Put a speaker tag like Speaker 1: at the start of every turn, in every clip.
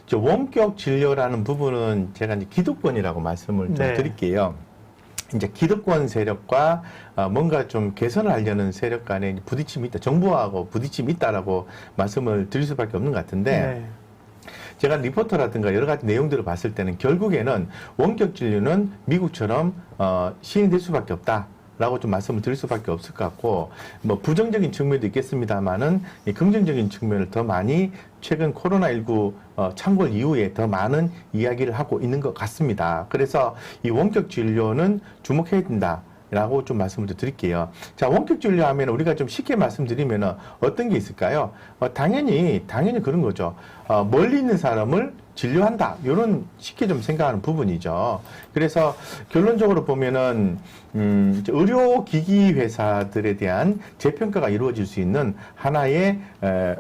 Speaker 1: 저 원격 진료라는 부분은 제가 이제 기득권이라고 말씀을 좀
Speaker 2: 네.
Speaker 1: 드릴게요. 이제 기득권 세력과 뭔가 좀 개선을 하려는 세력 간에 부딪힘이 있다. 정부하고 부딪힘이 있다라고 말씀을 드릴 수밖에 없는 것 같은데
Speaker 2: 네.
Speaker 1: 제가 리포터라든가 여러 가지 내용들을 봤을 때는 결국에는 원격 진료는 미국처럼 시행될 수밖에 없다. 라고 좀 말씀을 드릴 수밖에 없을 것 같고, 뭐, 부정적인 측면도 있겠습니다만은, 이 긍정적인 측면을 더 많이 최근 코로나19 창궐 이후에 더 많은 이야기를 하고 있는 것 같습니다. 그래서 이 원격 진료는 주목해야 된다. 라고 좀 말씀을 드릴게요. 자, 원격 진료하면 우리가 좀 쉽게 말씀드리면 어떤 게 있을까요? 당연히 그런 거죠. 멀리 있는 사람을 진료한다. 이런 쉽게 좀 생각하는 부분이죠. 그래서 결론적으로 보면은, 의료기기 회사들에 대한 재평가가 이루어질 수 있는 하나의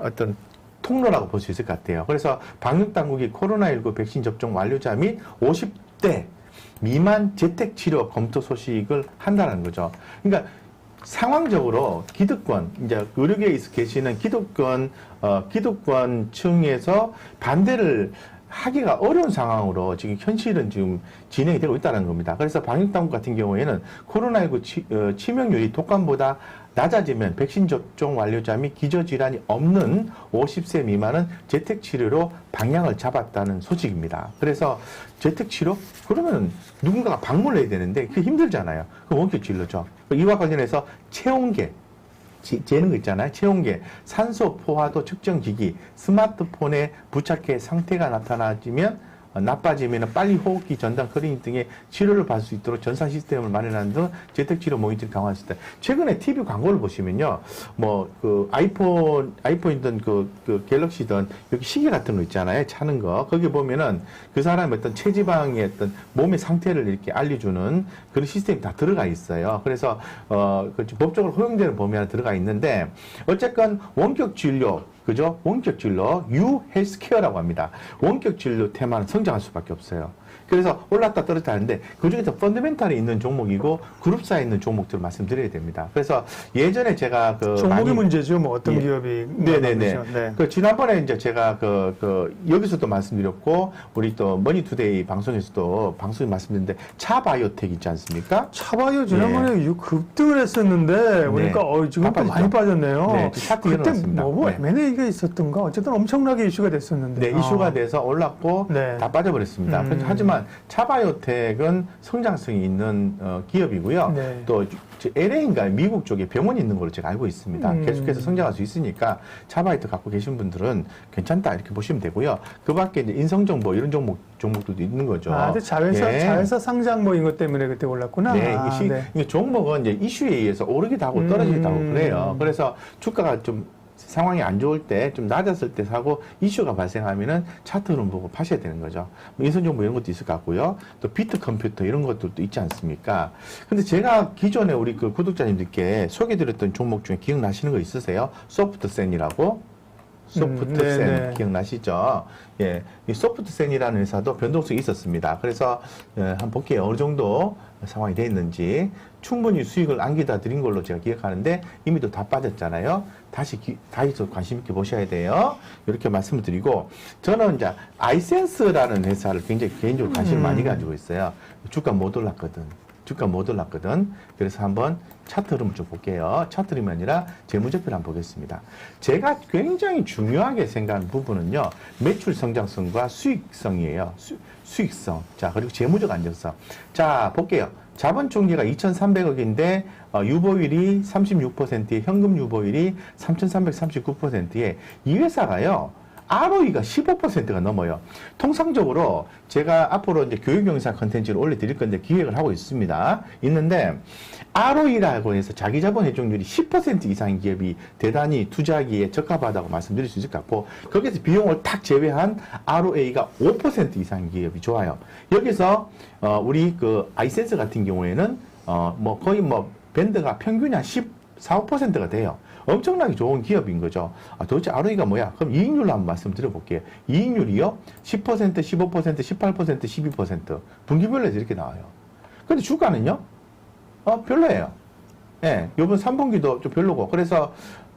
Speaker 1: 어떤 통로라고 볼 수 있을 것 같아요. 그래서 방역당국이 코로나19 백신 접종 완료자 및 50대 미만 재택치료 검토 소식을 한다는 거죠. 그러니까 상황적으로 기득권, 이제 의료계에 계시는 기득권층에서 반대를 하기가 어려운 상황으로 지금 현실은 지금 진행이 되고 있다는 겁니다. 그래서 방역당국 같은 경우에는 코로나19 치명률이 독감보다 낮아지면 백신 접종 완료자 및 기저질환이 없는 50세 미만은 재택치료로 방향을 잡았다는 소식입니다. 그래서 재택치료? 그러면 누군가가 방문을 해야 되는데 그게 힘들잖아요. 그럼 원격 진료죠. 이와 관련해서 체온계, 재는 거 있잖아요. 체온계, 산소 포화도 측정 기기, 스마트폰에 부착해 상태가 나빠지면 빨리 호흡기 전담 클리닉 등의 치료를 받을 수 있도록 전산 시스템을 마련하는 등 재택치료 모니터링 강화할 수 있다. 최근에 TV 광고를 보시면요, 뭐, 아이폰이든 갤럭시든 여기 시계 같은 거 있잖아요. 차는 거. 거기 보면은 그 사람의 어떤 체지방의 어떤 몸의 상태를 이렇게 알려주는 그런 시스템이 다 들어가 있어요. 그래서, 법적으로 허용되는 범위 안에 들어가 있는데, 어쨌건 원격 진료, 그죠? 원격 진료, U 헬스케어라고 합니다. 원격 진료 테마는 성장할 수밖에 없어요. 그래서 올랐다 떨어졌다 하는데 그중에서 펀더멘탈이 있는 종목이고 그룹사에 있는 종목들을 말씀드려야 됩니다. 그래서 예전에 제가
Speaker 2: 종목이 문제죠. 뭐 어떤
Speaker 1: 예.
Speaker 2: 기업이.
Speaker 1: 네네네.
Speaker 2: 네.
Speaker 1: 지난번에 이제 제가 여기서도 말씀드렸고 우리 또 머니투데이 방송에서도 방송에 말씀드렸는데 차바이오텍 있지 않습니까?
Speaker 2: 차바이오 지난번에 급등을 했었는데 보니까 지금 또 많이 빠졌네요.
Speaker 1: 네, 차트
Speaker 2: 그때
Speaker 1: 일어났습니다.
Speaker 2: 뭐
Speaker 1: 네.
Speaker 2: M&A가 있었던가 어쨌든 엄청나게 이슈가 됐었는데.
Speaker 1: 네, 이슈가 돼서 올랐고
Speaker 2: 네.
Speaker 1: 다 빠져버렸습니다. 하지만 차바이오텍은 성장성이 있는 기업이고요.
Speaker 2: 네.
Speaker 1: 또 LA인가 미국 쪽에 병원이 있는 걸로 제가 알고 있습니다. 계속해서 성장할 수 있으니까 차바이오텍 갖고 계신 분들은 괜찮다 이렇게 보시면 되고요. 그 밖에 이제 인성정보 이런 종목들도 있는 거죠.
Speaker 2: 자회사 상장 뭐 이것 때문에 그때 올랐구나.
Speaker 1: 네, 이게 종목은 이제 이슈에 의해서 오르기도 하고 떨어지기도 하고 그래요. 그래서 주가가 좀 상황이 안 좋을 때, 좀 낮았을 때 사고 이슈가 발생하면은 차트를 보고 파셔야 되는 거죠. 인선정보 이런 것도 있을 것 같고요. 또 비트 컴퓨터 이런 것들도 있지 않습니까? 근데 제가 기존에 우리 구독자님들께 소개드렸던 종목 중에 기억나시는 거 있으세요? 소프트센이라고? 소프트센 기억나시죠? 예, 이 소프트센이라는 회사도 변동성이 있었습니다. 그래서 한번 볼게요. 어느 정도 상황이 돼 있는지 충분히 수익을 안겨다 드린 걸로 제가 기억하는데 이미 또 다 빠졌잖아요. 다시 관심 있게 보셔야 돼요. 이렇게 말씀을 드리고 저는 이제 아이센스라는 회사를 굉장히 개인적으로 관심을 많이 가지고 있어요. 주가 못 올랐거든. 그래서 한번 차트 흐름을 좀 볼게요. 차트 흐름이 아니라 재무제표를 한번 보겠습니다. 제가 굉장히 중요하게 생각하는 부분은요. 매출 성장성과 수익성이에요. 수익성. 자, 그리고 재무적 안정성. 자, 볼게요. 자본 총계가 2,300억인데 유보율이 36%에 현금 유보율이 3,339%에 이 회사가요. ROE가 15%가 넘어요. 통상적으로 제가 앞으로 이제 교육 영상 컨텐츠를 올려드릴 건데 기획을 하고 있는데 ROE라고 해서 자기 자본 회전율이 10% 이상인 기업이 대단히 투자하기에 적합하다고 말씀드릴 수 있을 것 같고 거기서 비용을 탁 제외한 ROA가 5% 이상인 기업이 좋아요. 여기서 우리 아이센스 같은 경우에는 거의 밴드가 평균이 한 14~15%가 돼요. 엄청나게 좋은 기업인 거죠. 도대체 ROE가 뭐야? 그럼 이익률로 한번 말씀드려볼게요. 이익률이요? 10%, 15%, 18%, 12% 분기별로 해서 이렇게 나와요. 근데 주가는요? 별로예요. 예, 요번 3분기도 좀 별로고. 그래서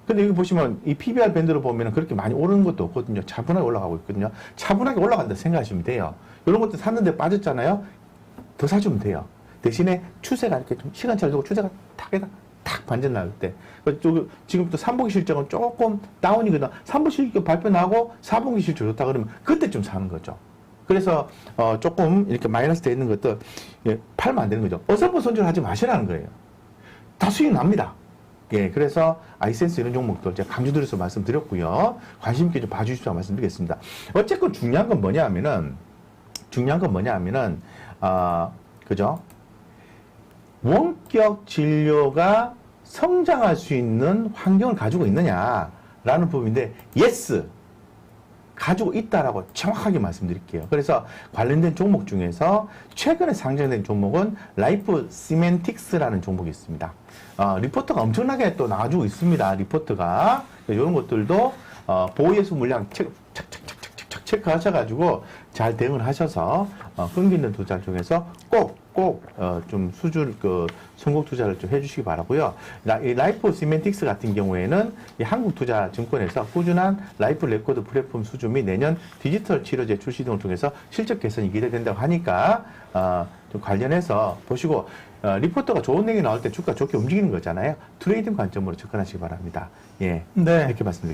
Speaker 1: 근데 여기 보시면 이 PBR 밴드로 보면은 그렇게 많이 오르는 것도 없거든요. 차분하게 올라가고 있거든요. 차분하게 올라간다 생각하시면 돼요. 이런 것도 샀는데 빠졌잖아요. 더 사주면 돼요. 대신에 추세가 이렇게 좀 시간 잘 두고 추세가 탁 반전 나올 때. 지금부터 3분기 실적은 조금 다운이거든. 3분기 실적 발표 나고 4분기 실적 좋다 그러면 그때 좀 사는 거죠. 그래서 조금 이렇게 마이너스 돼 있는 것도 팔면 안 되는 거죠. 어설픈 손절하지 마시라는 거예요. 다 수익 납니다. 예, 그래서 아이센스 이런 종목들 제가 강조드려서 말씀드렸고요. 관심 있게 좀 봐주십시오 말씀드리겠습니다. 어쨌건 중요한 건 뭐냐 하면은 그죠? 원격 진료가 성장할 수 있는 환경을 가지고 있느냐라는 부분인데, yes! 가지고 있다라고 정확하게 말씀드릴게요. 그래서 관련된 종목 중에서 최근에 상장된 종목은 라이프 시멘틱스라는 종목이 있습니다. 리포트가 엄청나게 또 나와주고 있습니다. 리포트가. 이런 것들도 보호예수 물량 착착착착착 체크하셔가지고 잘 대응을 하셔서 끈기 있는 투자 중에서 꼭 좀 선곡 투자를 좀 해주시기 바라고요. 이 라이프 시멘틱스 같은 경우에는 이 한국투자증권에서 꾸준한 라이프 레코드 플랫폼 수주 및 내년 디지털 치료제 출시 등을 통해서 실적 개선이 기대된다고 하니까 좀 관련해서 보시고 리포터가 좋은 얘기 나올 때 주가 좋게 움직이는 거잖아요. 트레이딩 관점으로 접근하시기 바랍니다. 예,
Speaker 2: 네.
Speaker 1: 이렇게 말씀드리겠습니다.